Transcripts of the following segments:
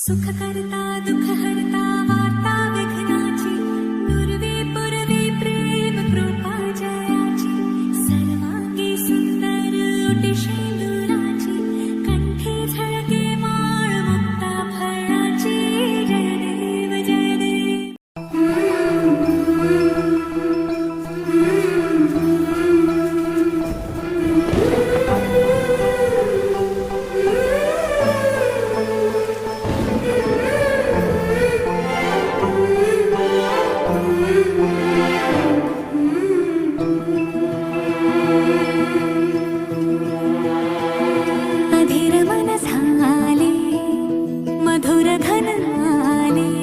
सुख करता दुःख हरता वार्ता विघ्नाची नुरवी पुरवी प्रेम कृपा जयाची सर्वांगी सुंदर ओटी शेंदुराची कंठी झळके माळ मुक्ता फळाची जय देव जय देव। अधीर मन झाले मधुर घन आले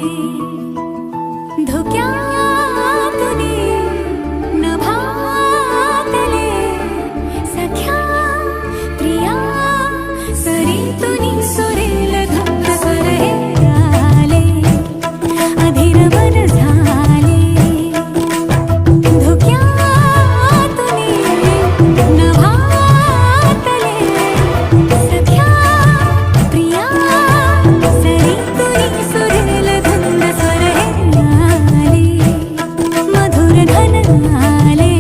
धुक्यातुनी नभातले सख्या प्रिया सरीतुनी सुरेल धुंद स्वर हे आले अधीर मन झाले धुक्यातुनी नभातले सख्या प्रिया सरीतुनी सुरेल धुंद स्वर हे आले मधुर घन आले।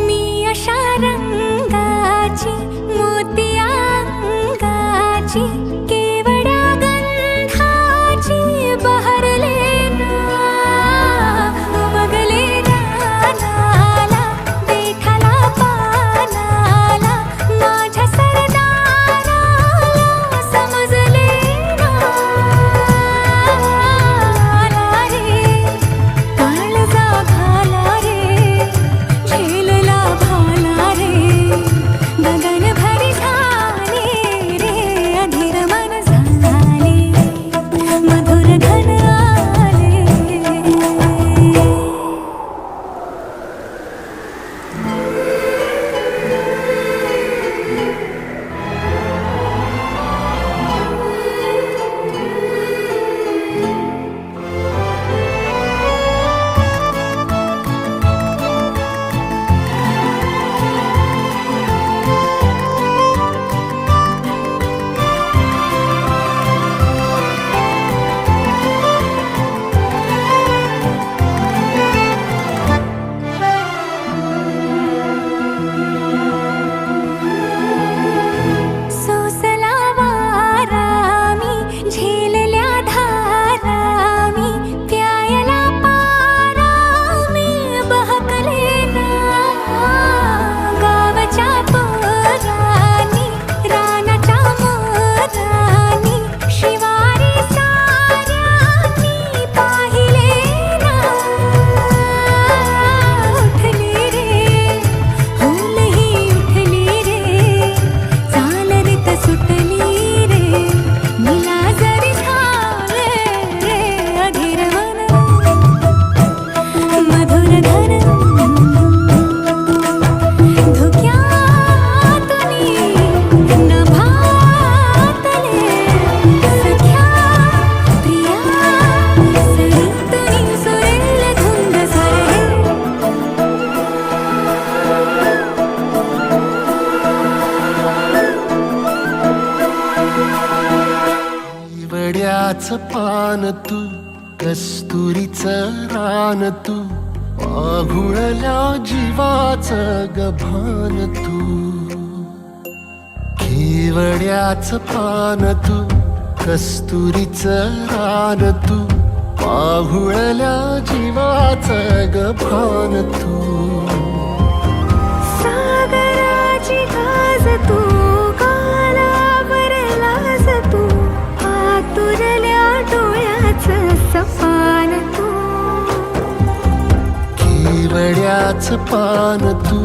मी अशा रंगाची मोतिया अंगाची केवड्या गंधाची बहरले ना उमगले गानाला देठाला पानाला माझ्या सरदाराला समजले ना रे काळजा घाला रे झेलला भाला रे गगन भरी झाले रे अधीर मन झाले मधुर घन आले। सोसला वारा मी झेलल्या धारा मी प्यायला पारा मी बहकले ना गावाच्या पोरांनी रानाच्या मोरांनी शिवारी साऱ्यांनी पाहिले ना उठली रे हुलही उठली रे चाल रे त सुटली रे मिला जरी झाले रे अधीर मन मधुर घन धुक्यातुनी नभातले सख्या प्रिया सरीतुनी सुरेल धुंद स्वर वड्याचं पान तू कस्तुरीचं रान तू आघुळल्या जीवाचं गभान तू केवड्याचं पान तू कस्तुरीचं रान तू आघुळल्या जीवाचं गभान तू सागराची गाज तू कालावर लाज तू आतुरल्या डोळ्याचं सपान तू केवड्याच पान तू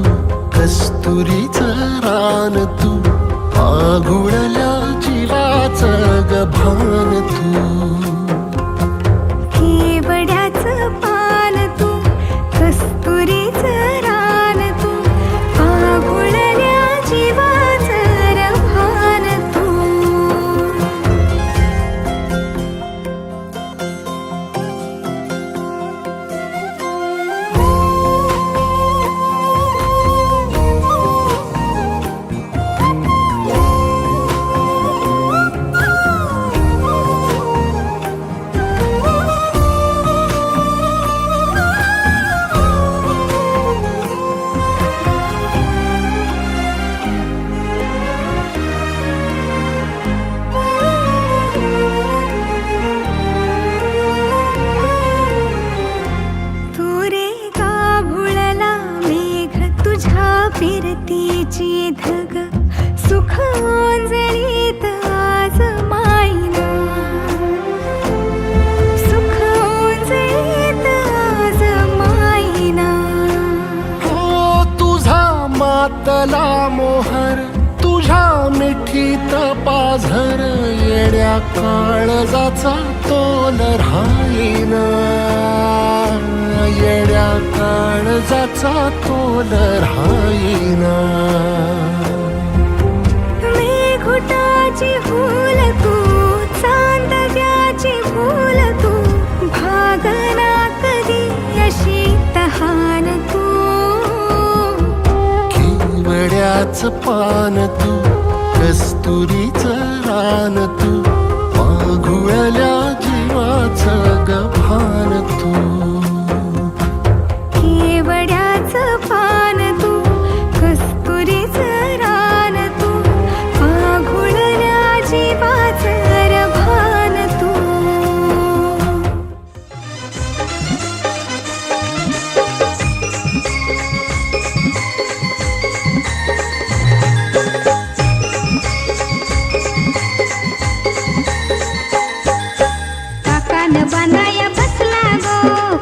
कस्तुरीचं रान तू आघुळल्या जीवाचं गभान तू केवड्याचं पान तू कस्तुरीचं रान तू आगुळल्या जीवाचं रभान तू फिरतीची धग सुख ओंजळीत आज मायना सुख ओंजळीत आज मायना हो तुझा मातला मोहर तुझ्या मिठीत पाझर येड्या काळजाचा तोल राहीना येड्या काळजाचा तोल राहीना मेघुटाची फूल तू चांदव्याची फूल तू भागना कधी अशी तहान तू केवड्याच पान तू कस्तुरीचं रान तू आघुळल्या जीवाचं गभान तू केवड्याचं पान तू कस्तुरीचं रान तू आघुळल्या जीवाचं रभान तू काकान बांधाया बसला गो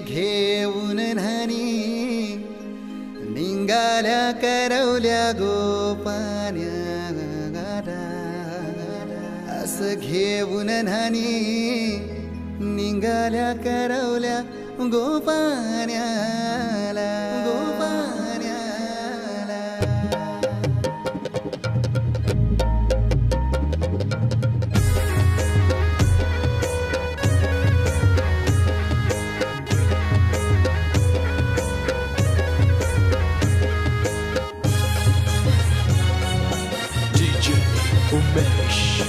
घेऊन न्हाणी निंगाल्या करवल्या गोपान्या असं घेऊन न्हाणी निंगाल्या करवल्या गोपान्याला DJ Umesh.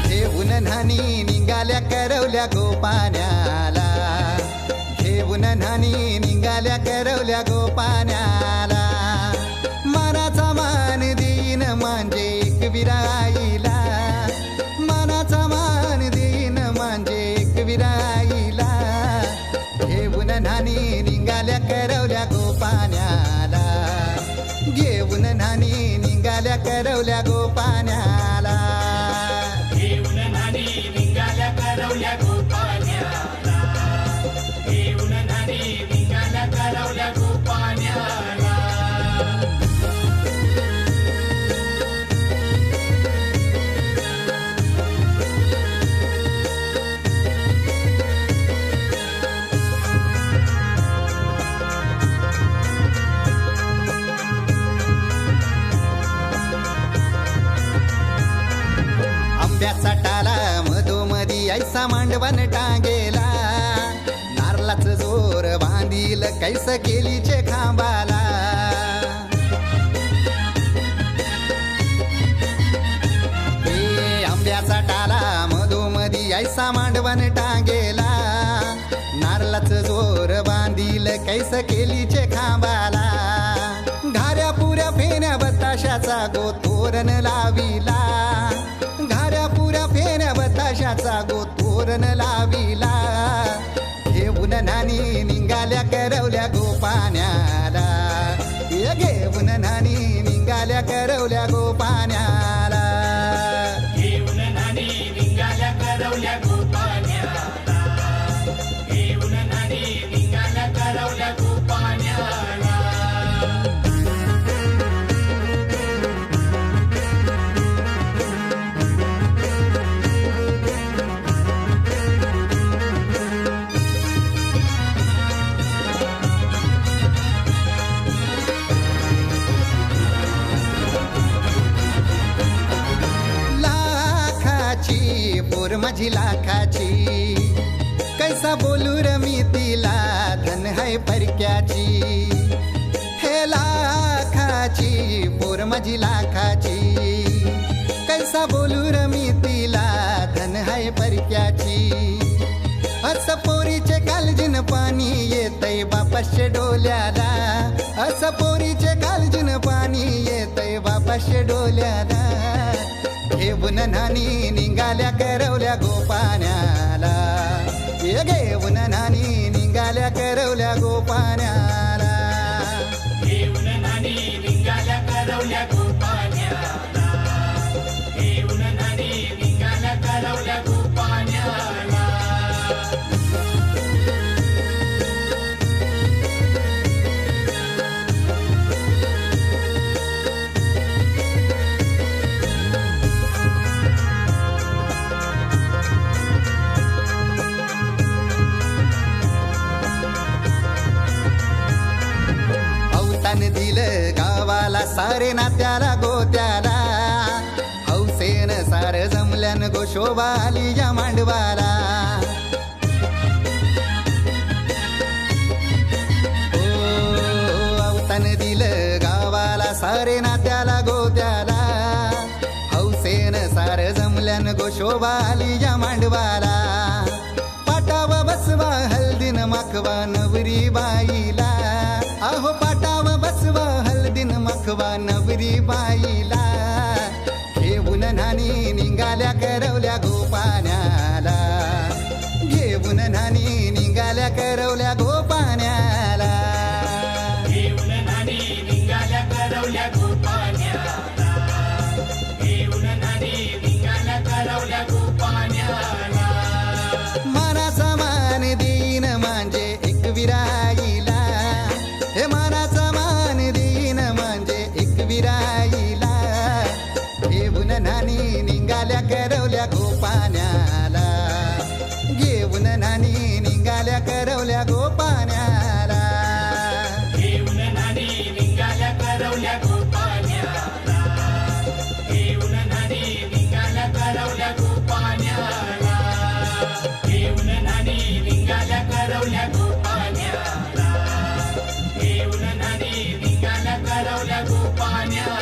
घेऊन न्हाणी निघाल्या करवल्या गोपान्याला घेऊन न्हाणी निघाल्या करवल्या गोपान्याला मनाचा मान देईन म्हणजे एक विराईला मनाचा मान देईन म्हणजे एक विराईला घेऊन न्हाणी निघाल्या करवल्या गोपान्याला घेऊन न्हाणी निघाल्या करवल्या गोपान्याला घेऊन न्हाणी निघाल्या करवल्या गोपान्याला घेऊन न्हाणी निघाल्या करवल्या गोपान्याला आंब्याचा टाला मधोमधी ऐसा मांडवण टांगेला नारळाच जोर बांधील कैस केलीचे खांबाला हे आंब्याचा टाला मधोमधी ऐसा मांडवण टांगेला नारळाच जोर बांधील कैस केलीचे खांबाला घाऱ्या पुऱ्या फेण्या बताशाचा गोतोरण लाविला घाऱ्या पुऱ्या फेण्या बताशाचा गोतोरण लाविला घेऊन न्हाणी निघाल्या करवल्या गोपान्याला घेऊन न्हाणी निघाल्या करवल्या गोपान्याला घेऊन न्हाणी निघाल्या करवल्या गोपान्याला घेऊन न्हाणी निघाल्या करवल्या गोपान्याला पोर माझी लाखाची कैसा बोलू र मी तिला धन है परक्याची हे लाखाची पोर माझी लाखाची कैसा बोलू र मी तिला धन है परक्याची असं पोरीचे कालजीन पाणी येतय बापाशे डोल्याला असं पोरीचे कालजीन पाणी येतय बापाशे डोल्याला घेऊन न्हाणी निघाल्या करवल्या गोपान्याला घेऊन न्हाणी निघाल्या करवल्या गोपान्याला घेऊन न्हाणी निघाल्या करवल्या गोपान्याला घेऊन न्हाणी निघाल्या करवल्या गोपान्याला दिलं गावाला सारे नात्याला गोत्याला हौसेन सार जमल्यान गोशोबा आली या मांडवाला अवतान दिलं गावाला सारे नात्याला गोत्याला हौसेन सार जमल्यान गोशोबा आली या मांडवाला पाटावा बसवा हल्दीन माखवा नवरी बाईला अहो पाटावा बसवा हल्दीन माखवा नवरी बाईला घेऊन न्हाणी निघाल्या करवल्या गोपान्याला घेऊन न्हाणी निघाल्या करवल्या गोपान्याला घेऊन न्हाणी निघाल्या करवल्या गोपान्याला घेऊन न्हाणी निघाल्या करवल्या गोपान्याला पाण्याला घेऊन नानी निघाल्या करवल्या गो पाण्याला घेऊन नानी निघाल्या करवल्या गो पाण्याला घेऊन नानी निघाल्या करवल्या गो पाण्याला घेऊन नानी निघाल्या करवल्या गो पाण्याला घेऊन नानी निघाल्या करवल्या गो पाण्याला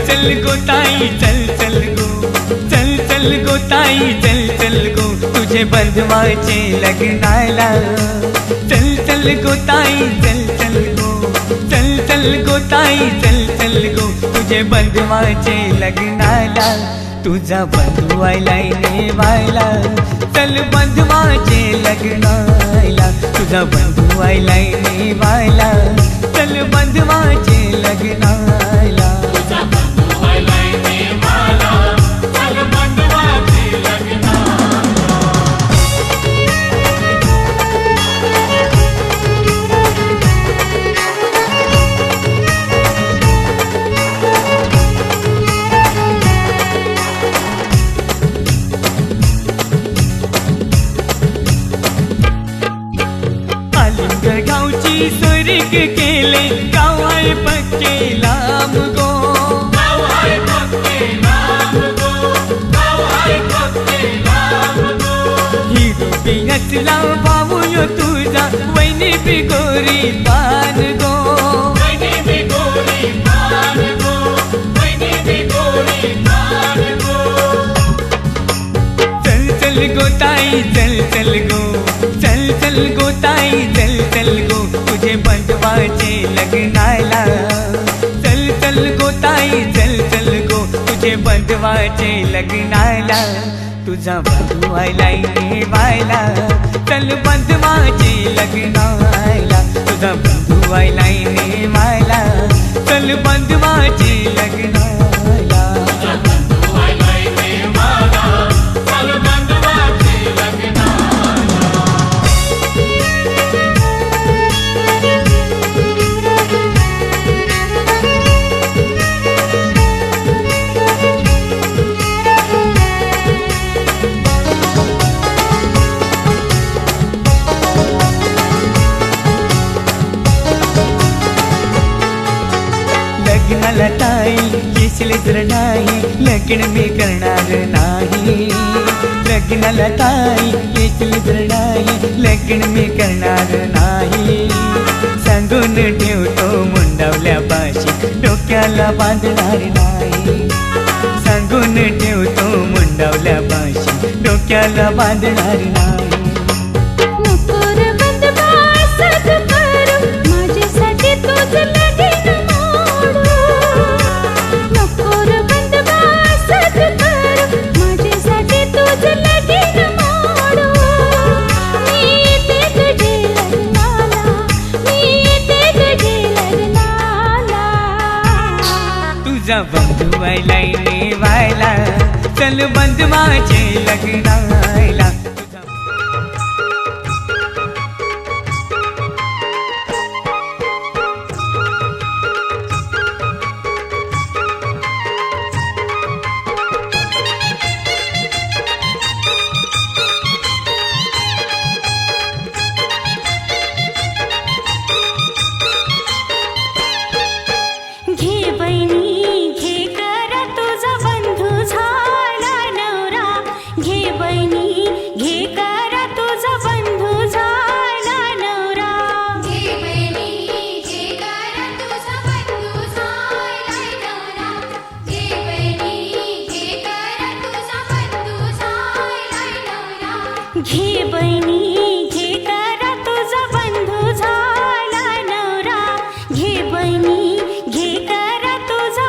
चल गो ताई चल चल गो चल चल गो ताई चल चल गो तुझे बंधवाचे लग्नाला चल चल गो ताई चल चल गो चल चल गो ताई चल चल गो तुझे बंधवाचे लग्नाला तुझा बंधू आयलाय नेवायला चल बंधवाचे लग्नाला तुझा बंधू आयलाय नेवायला चल बंधवाचे लग्नाला गावची सोरीक केले गाव आहे पक्के लांब गो गाव आहे पक्के लांब गो गाव आहे पक्के लांब गो ही रुपी हसला भाऊ यो तुझा वैनी बिगोरी पान गो वैनी बिगोरी पान गो वैनी बिगोरी पान गो चल चल गो ताई चल चल गो चल चल गो ताई चल चल गो तुझे बंधवाचे लग्नाला चल चल गो ताई चल चल गो तुझे बंधवाचे लग्नाला तुझा बंधू आयलाय नेवायला चल बंधवाचे लग्नाला तुझा बंधू आयलाय नेवायला चल बंधवाचे लग्नाला लग्नाला ताई येशील तर नाही लग्न मी करणार नाही लग्नाला ताई येशील तर नाही लग्न मी करणार नाही सांगून ठेवतो मुंडावल्या पाशी डोक्याला बांधणार नाही सांगून ठेवतो मुंडावल्या पाशी डोक्याला बांधणार नाही नको रे बंधवा असंच करू माझ्यासाठी तुझं लगीन मोडू नको रे बंधवा असंच करू माझ्यासाठी तुझं लगीन मोडू मी येते तुझे लग्नाला मी येते तुझे लग्नाला तुझा बंधू आयलाय नेवायला चल बंधवाचे लग्नाला घे बहिणी घे करा तुझा बंधू झाला नवरा घे बहिणी घे करा तुझा बंधू झाला नवरा घे बहिणी घे करा तुझा बंधू झाला नवरा घे बहिणी घे करा तुझा बंधू झाला नवरा घे बहिणी घे करा तुझा बंधू झाला नवरा घे बहिणी घे करा तुझा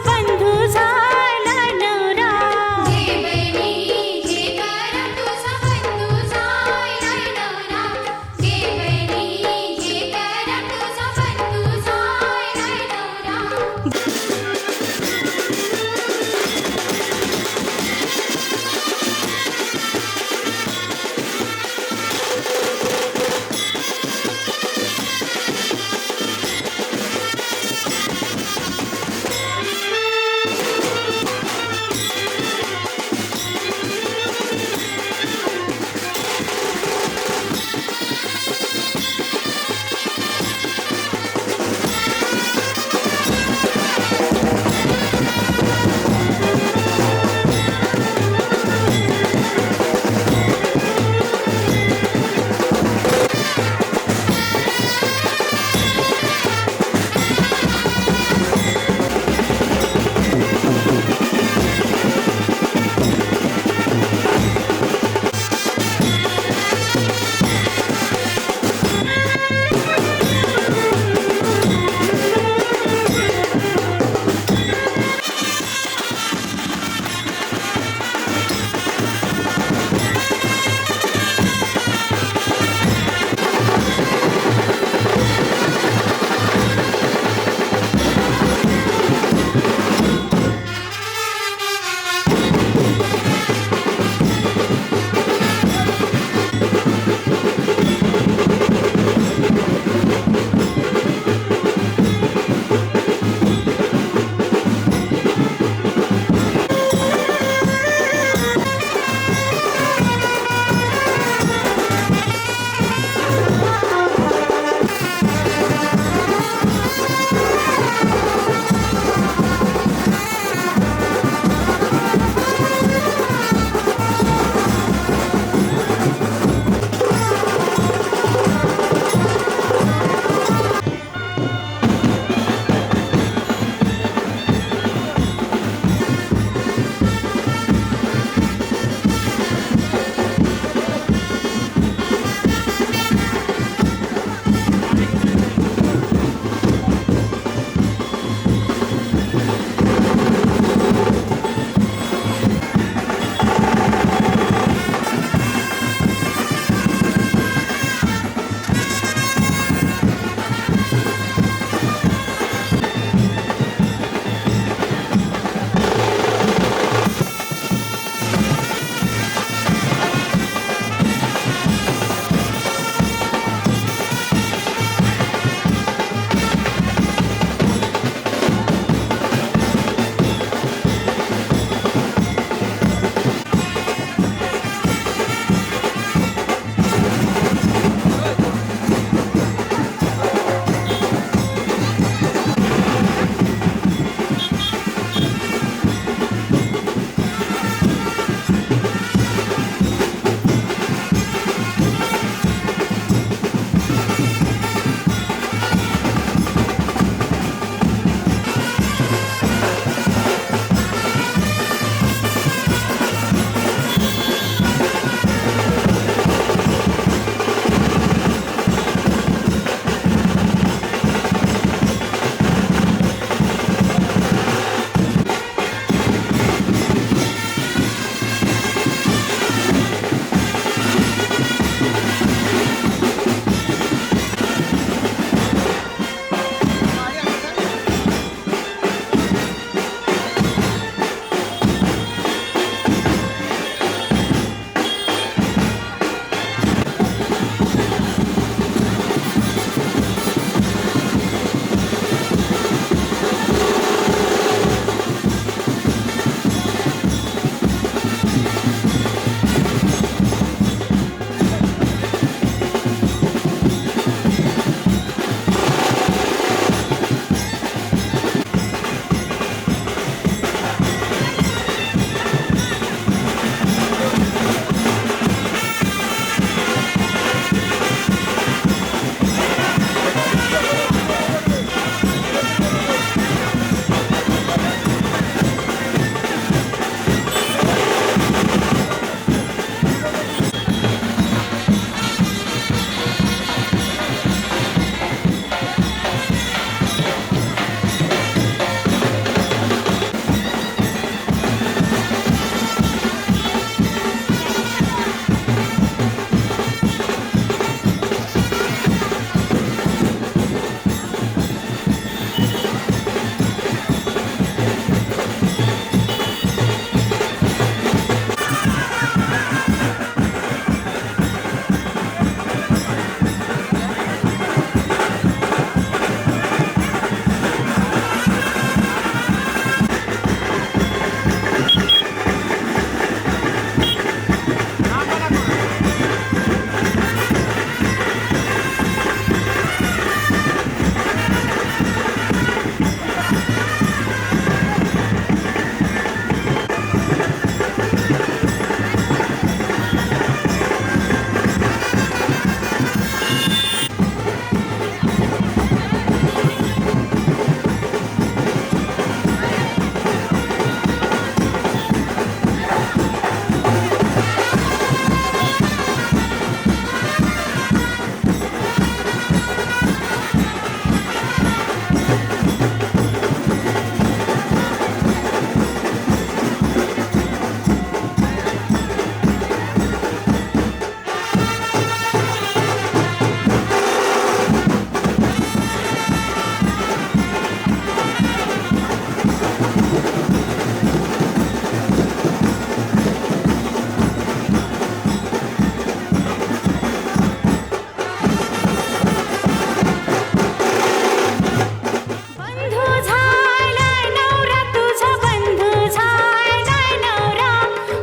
बंधू झाला नवरा तुझा बंधू झाला नवरा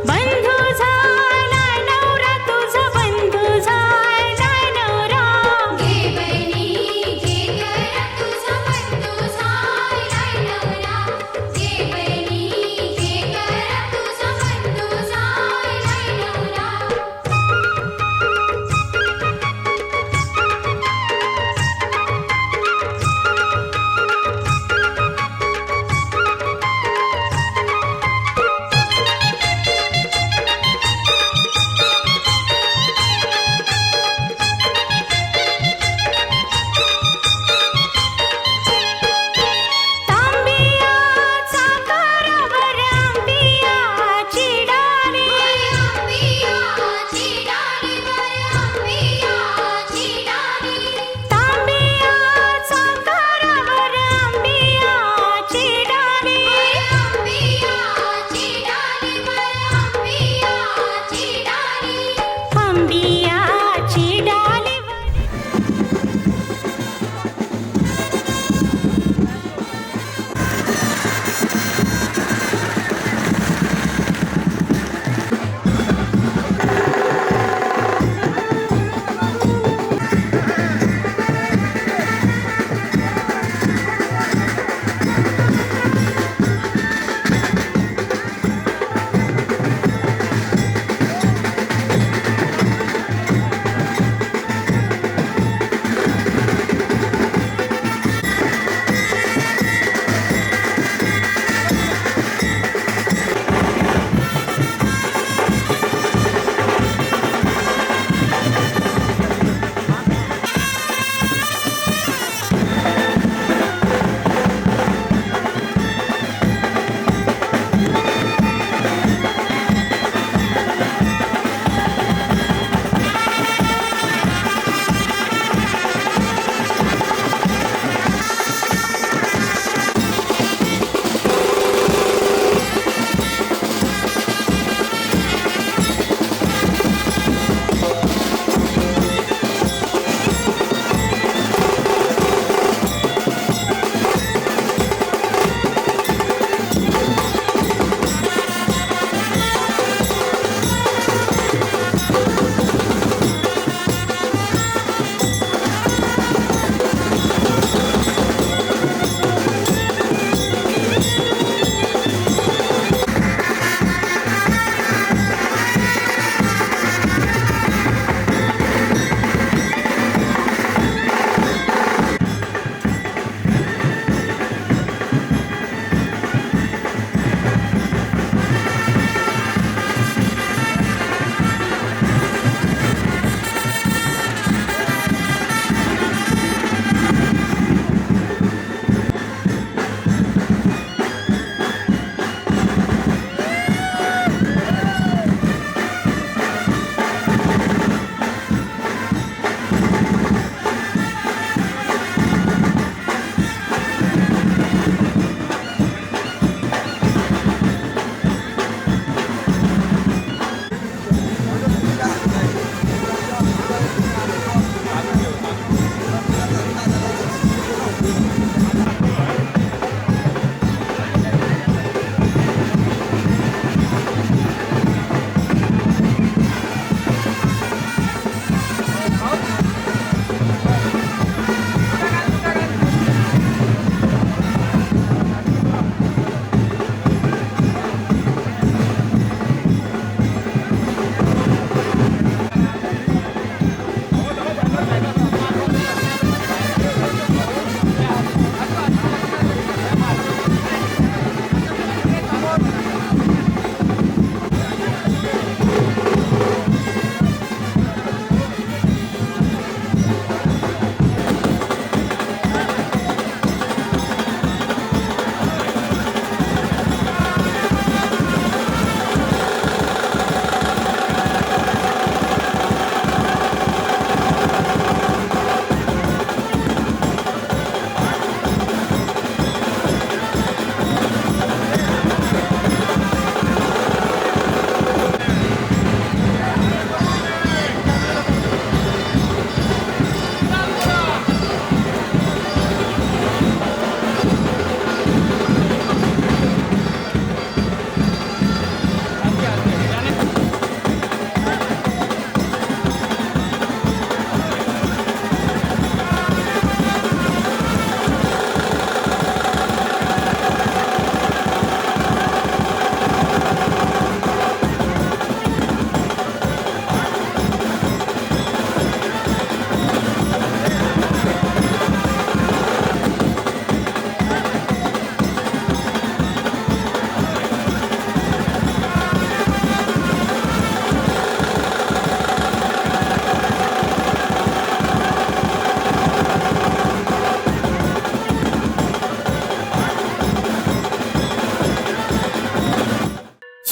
बंधू झाला नवरा तुझा बंधू झाला नवरा घे बहिणी घे गरा तुझा बंधू झाला नवरा घे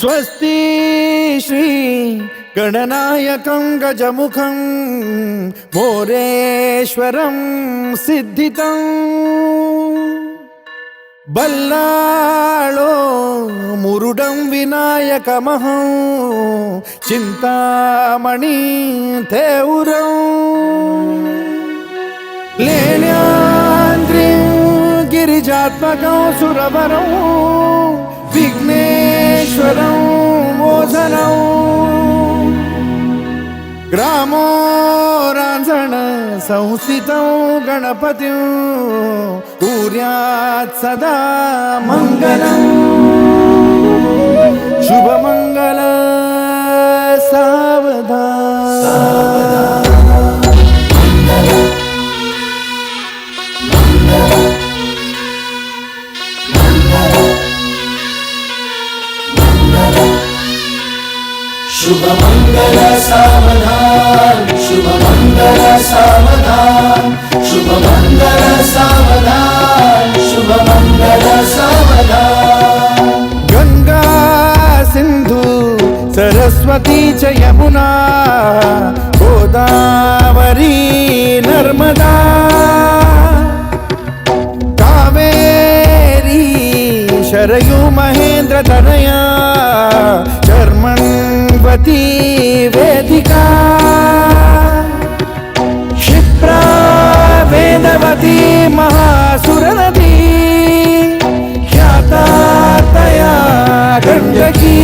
स्वस्ति श्री गणनायकं गजमुखं मोरेश्वरं सिद्धितं बल्लाळो मुरुडं विनायकमहं चिन्तामणि थेउरं लेण्याद्रिं गिरिजात्मकं सुरवरं विघ्नेश्वरं मोदनं ग्रामो रांझण संस्थितं गणपतिं कुर्यात् सदा मङ्गलम् शुभमङ्गल सावधान शुभ मंगल सावधान, शुभ मंगल सावधान, शुभ मंगल सावधान, शुभ मंगल सावधान। गंगा सिंधु सरस्वती च यमुना गोदावरी नर्मदा कावेरी शरयू महेंद्र तनया चर्मण्वती वेदिका क्षिप्रा वेदवती महासुरनदी ख्याता तया गण्डकी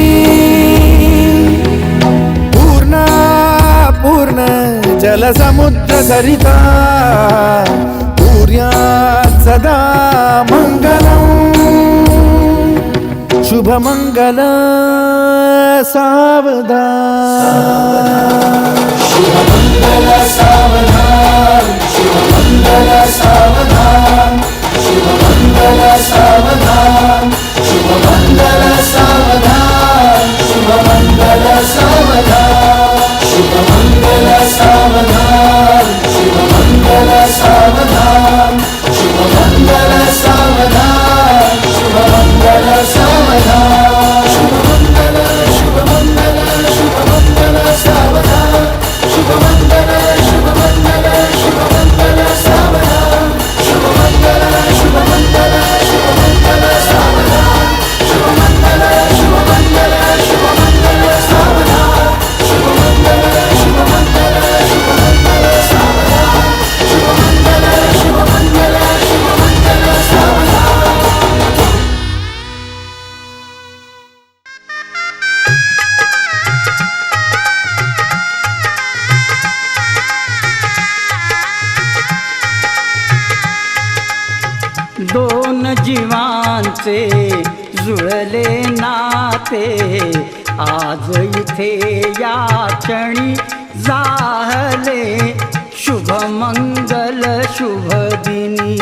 पूर्णा पूर्ण जलसमुद्र सरिता कुर्यात् सदा मङ्गलम् शुभमङ्गल सावधान शुभ मंगल सावधान, शुभ मंगल सावधान, शुभ मंगल सावधान, शुभ मंगल सावधान, शुभ मंगल सावधान, शुभ मंगल सावधान, शुभ मंगल सावधान, शुभ मंगल सावधान, शुभ मंगल सावधान, शुभ मंगल, शुभ मंगल, शुभ मंगल सावधान, शुभ मंगल, शुभ मंगल, शुभ मंगल सावधान, शुभ मंगल, शुभ मंगल, शुभ मंगल सावधान, शुभ मंगल, शुभ मंगल, शुभ मंगल सावधान, शुभ मंगल, शुभ मंगल, शुभ मंगल सावधान, शुभ मंगल, शुभ मंगल, शुभ मंगल सावधान। दोन जीवांचे जुळले नाते आज इथे या क्षणी जाहले शुभ मंगल शुभ दिनी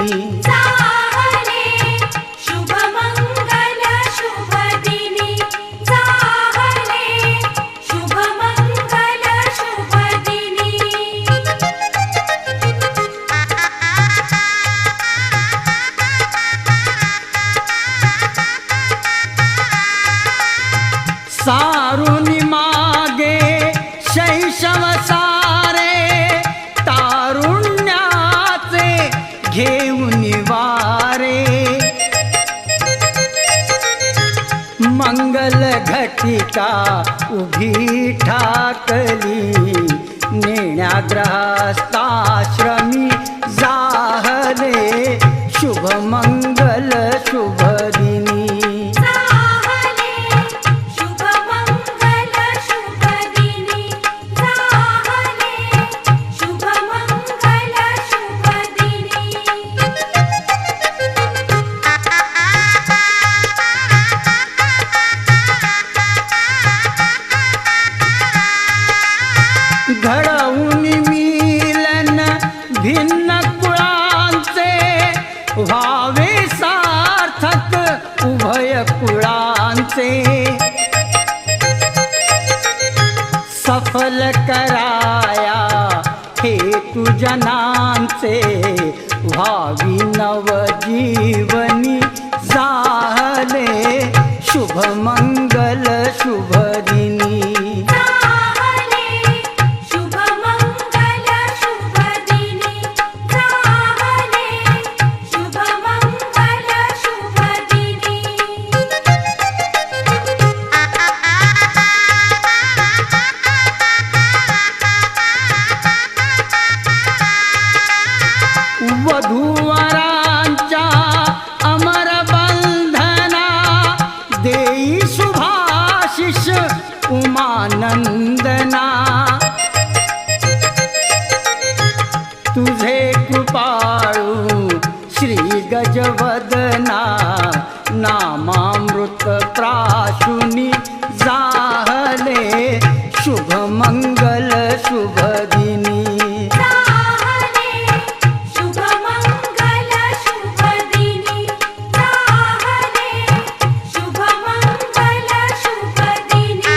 जाहले शुभ मंगल शुभ दिनी जाहले शुभ मंगल शुभ दिनी सारुनी मागे शैशव सारे तारुण्याचे घेऊन वारे मंगल घटिका उभी ठाकली नेण्याग्रहस्ताश्रमी जाहले शुभ मंगल शुभ दिनी जाहले शुभ मंगल शुभ दिनी जाहले शुभ मंगल शुभ दिनी घडवून मिलन भिन्न कुळांचे व्हावे सार्थक उभय कुळांचे सफल कराया हेतु जनांचे व्हावी नवजीवनी जाहले शुभमंगल शुभ दिनी झाले शुभमंगल शुभ दिनी झाले शुभमंगल शुभ दिनी वधूवरांच्या अमर बंधना देई शुभाशिष उमानंदना तुझे कृपाळू श्री गजवदना नामामृत प्राशुनी जाहले शुभमंगल शुभ दिनी झाले शुभमंगल शुभ दिनी झाले शुभमंगल शुभ दिनी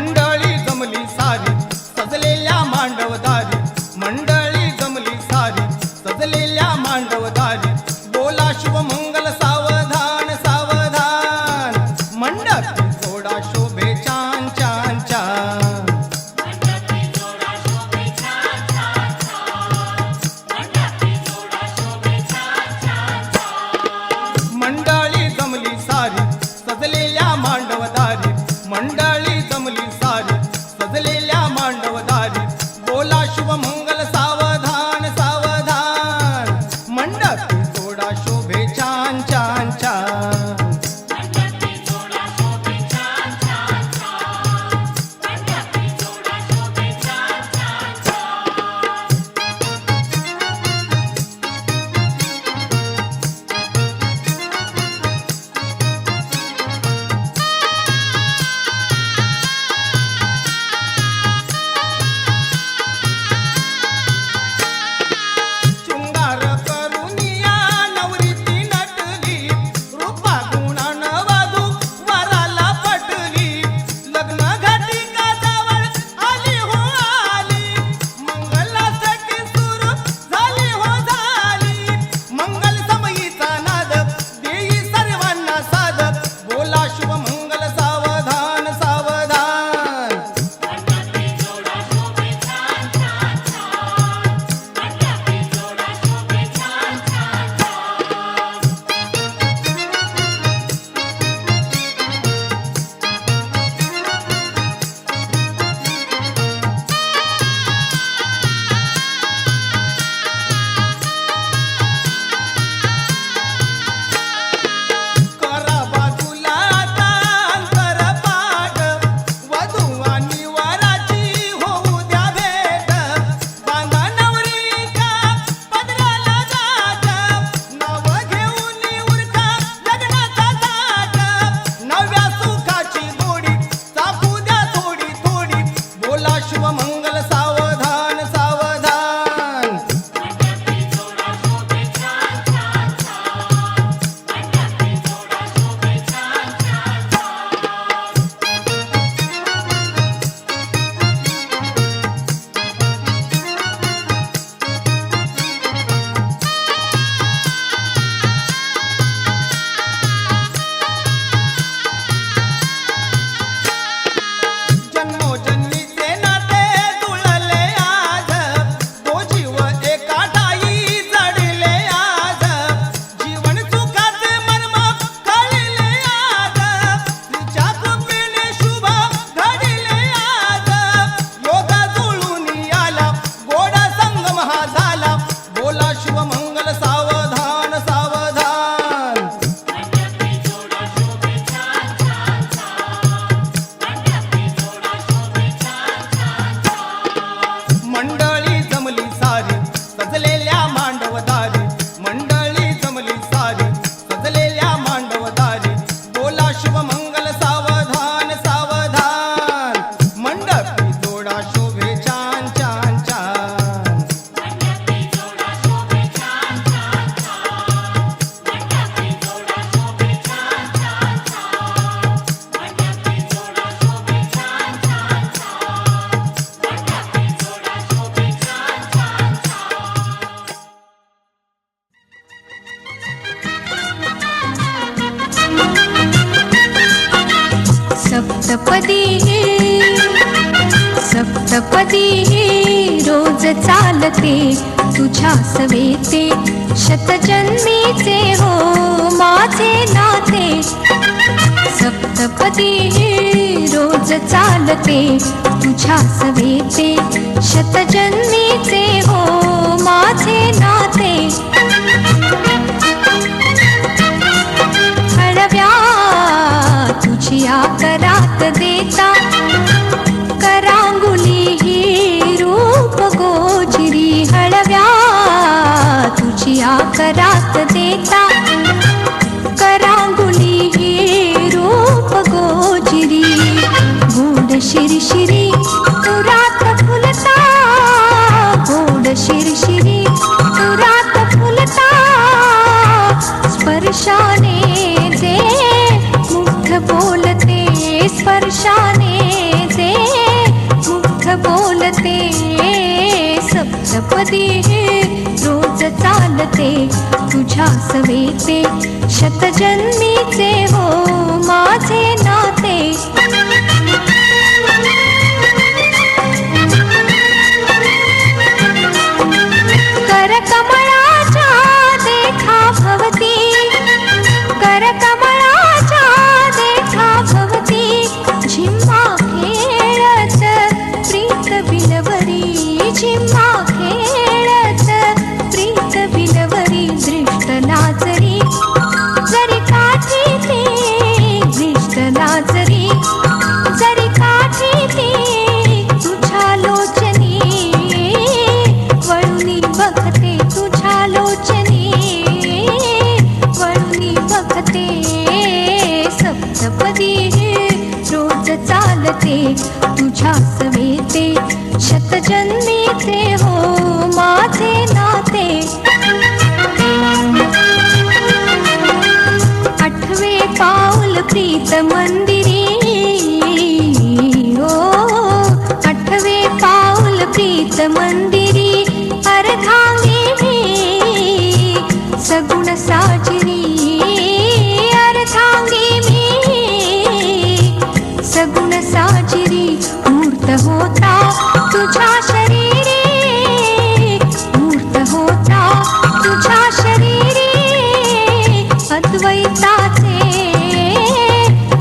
मंडळी जमली सारी सजलेल्या मांडवदारी, मंडळी जमली सारी सजलेल्या मांडवदारी, बोला शुभमंगल सावधान सावधान, मंडपी जोडा शोभे छान छान छान. मंडळी जमली सारी सजलेल्या मांडवदारी, मंडळी जमली सारी सजलेल्या मांडवदारी, बोला शुभमंगल सावधान सावधान, मंडपी जोडा शोभे छान छान छान. शृंगार करुनिया नवरीची नटली, रूपा गुणानं वधू वराला पटली, लग्न घटिका जवळ आली हो आली, मंगलासाठी सुरू झाली हो झाली, मंगल समयीचा नाद देई सर्वांना साध, बोला शुभमंगल सावधान सावधान. करा बाजूला आता अंतरपाट, वधू आणि वराची होऊ द्या भेट, बांधा नवरीच्या पदराला गाठ, नाव घेऊन उरका लग्नाचा ताट, नव्या सुखाची गोडी चाकू द्या थोडी थोडी, बोला शुभमंगल सावधान सावधान. जन्मोजन्मीचे नाते जुळले आज, तो जीव एका ठाई जडले आज, जीवन सुखाचे मर्म कळले आज, तिच्या कृपेने शुभ घडले आज, योगा जुळून आला गोडा संगम हा झाला, बोला शुभमंगल सावधान सावधान. मंडळी जमली सारी सजलेल्या मांडवदारी, मंडळी जमली सारी सजलेल्या मांडवदारी, बोला शुभमंगल सावधान सावधान, मंडपी जोडा शोभे छान छान छान. सप्तपदी सप्तपदी रोज चालते तुझ्या सवेते, शतजन्मीचे हो माझे नाते, सप्तपदी रोज चालते तुझ्या सवेते, शतजन्मीचे हो माझे नाते, हळव्या तुझ्या करात देता, करांगुली ही रूप गोजिरी, हळव्या तुझ्या करात देता, करांगुली ही रूप गोजिरी, गोड शिरशिरी तुरात फुलता, गोड शिरशिरी तुरात फुलता, स्पर्शाने जे मुग्ध बोलते, स्पर्शाने जे सप्तपदी रोज चालते तुझ्या सवेते शतजन्मीचे हो माझे नाते कर कमळाच्या देखा भवती कर कमळाच्या देखा भवती झिम्मा खेळत प्रीत बिलवरी झिम्मा खेळत प्रीत बिलवरी दृष्ट लाजरी जरी काठी ते दृष्ट लाजरी जरी काठी ते तुझ्या लोचनी वळुनी बघते तुझ्या लोचनी वळुनी बघते सप्तपदी रोज चालते तुझ्या सवेते शतजन्मीचे हो माझे नाते आठवे पाऊल प्रीत मंदिरी ओ आठवे पाऊल प्रीत मंदिरी अर्धांगी मी सगुण साजरी अर्धांगी मी सगुण साजरी मूर्त होता तुझ्या शरीरी मूर्त होता तुझ्या शरीरी अद्वैताचे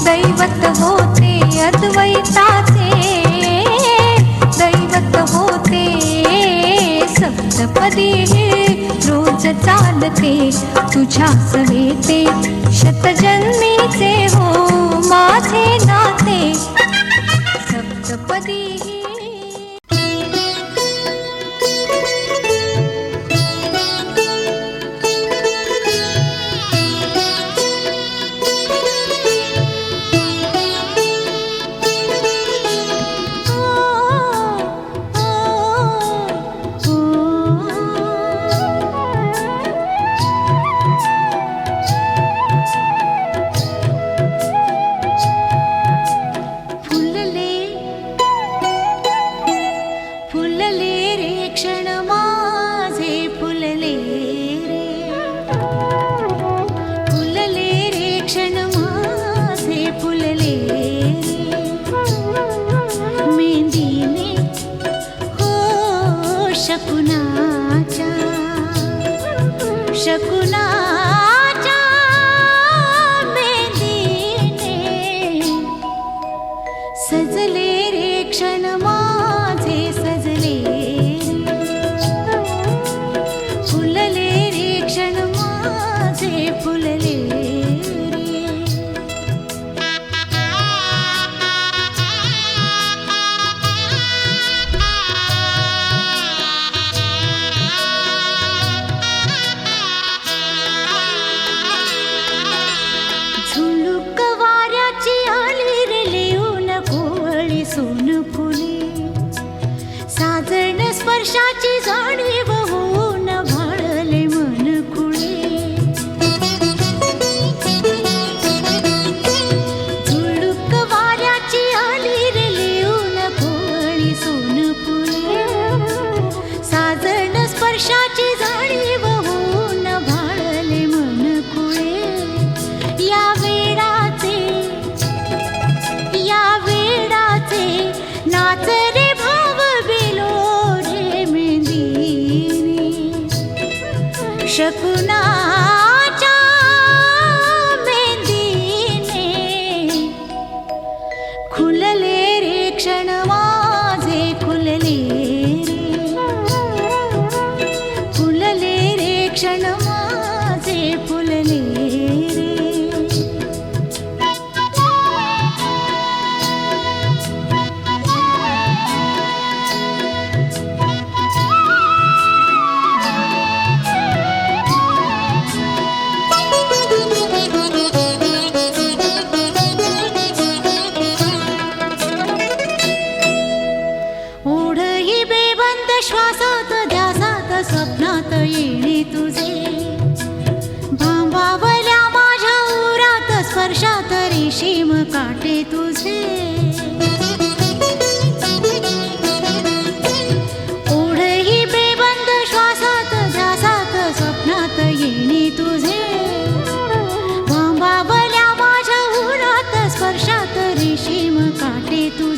दैवत होते अद्वैताचे दैवत होते सप्तपदी रोज चालते तुझ्या सवेते शतजन्मीचे हो माझे नाते सप्तपदी शकुनाच्या मेंदीने सजले रे क्षण माझे सजले फुलले रे क्षण माझे फुलले झुळूक वाऱ्याची आली रे लिहून कोवळी सोन फुले साजण स्पर्शाची जाणीव होऊन भाळले मन खुळे झुळूक वाऱ्याची आली रे लिहून कोवळी सोन फुले साजण स्पर्शाची जाणीव होऊन भाळले मन खुळे या वेडाचे नाच रे भाव बिलो रे मेंदीने शकुनाच्या मेंदीने खुलले रे क्षण माझे खुलले रे खुलले रे क्षण माझे फुलले रे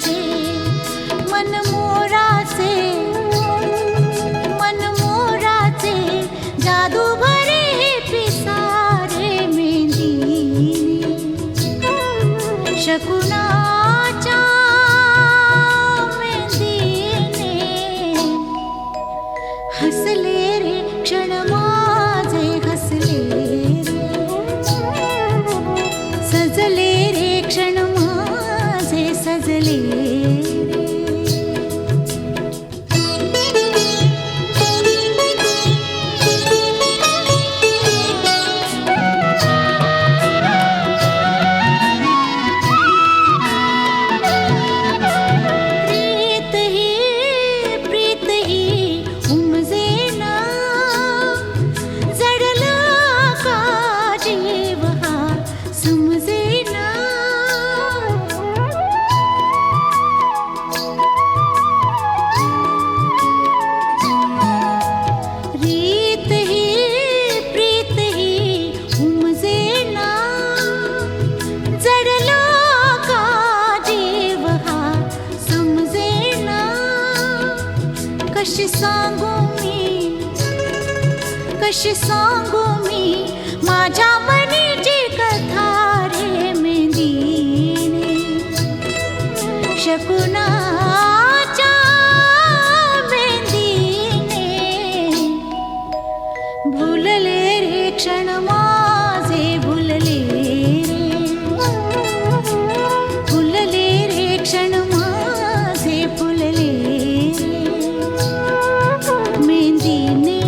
तुझे मनमोराचे जादू भरे पिसारे मेहंदीने शकुनाच्या मेहंदीने हसले रे क्षण माझे हसले रे सजले रे क्षण माझे सजले कशी सांगू मी माझ्या मनीची कथा रे मेहंदीने शकुनाच्या मेहंदीने भुलले रे क्षण माझे भुलले रे भुलले रे क्षण माझे फुलले मेहंदीने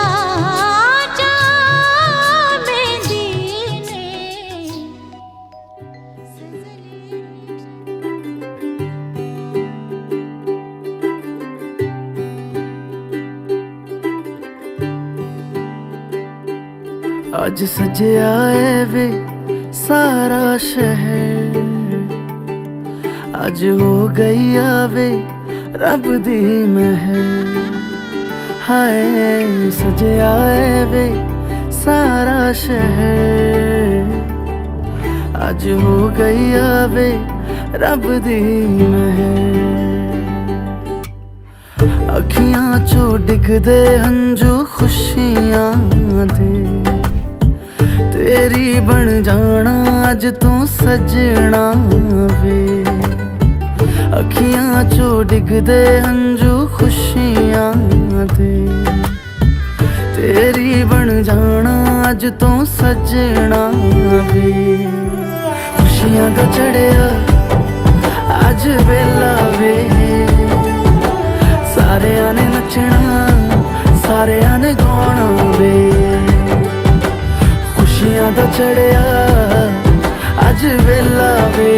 शकुनाच्या मेहंदीने आज सजे आए वे सारा शहर आज हो गई आवे रब दी महर हाय सजे आए वे सारा शहर आज हो गई आवे रब दी महर अखियां चो डिगदे हंजू खुशियां दे तेरी बन जाना अज तू सजना वे अखियां चो डिगदे हंजू खुशियां दे तेरी बन जाना अज तू सजना वे खुशियां दा चढ़िया अज वेला वे सारे ने नचना सारे ने गाना वे खुशियां दा चढ़िया अज वेला वे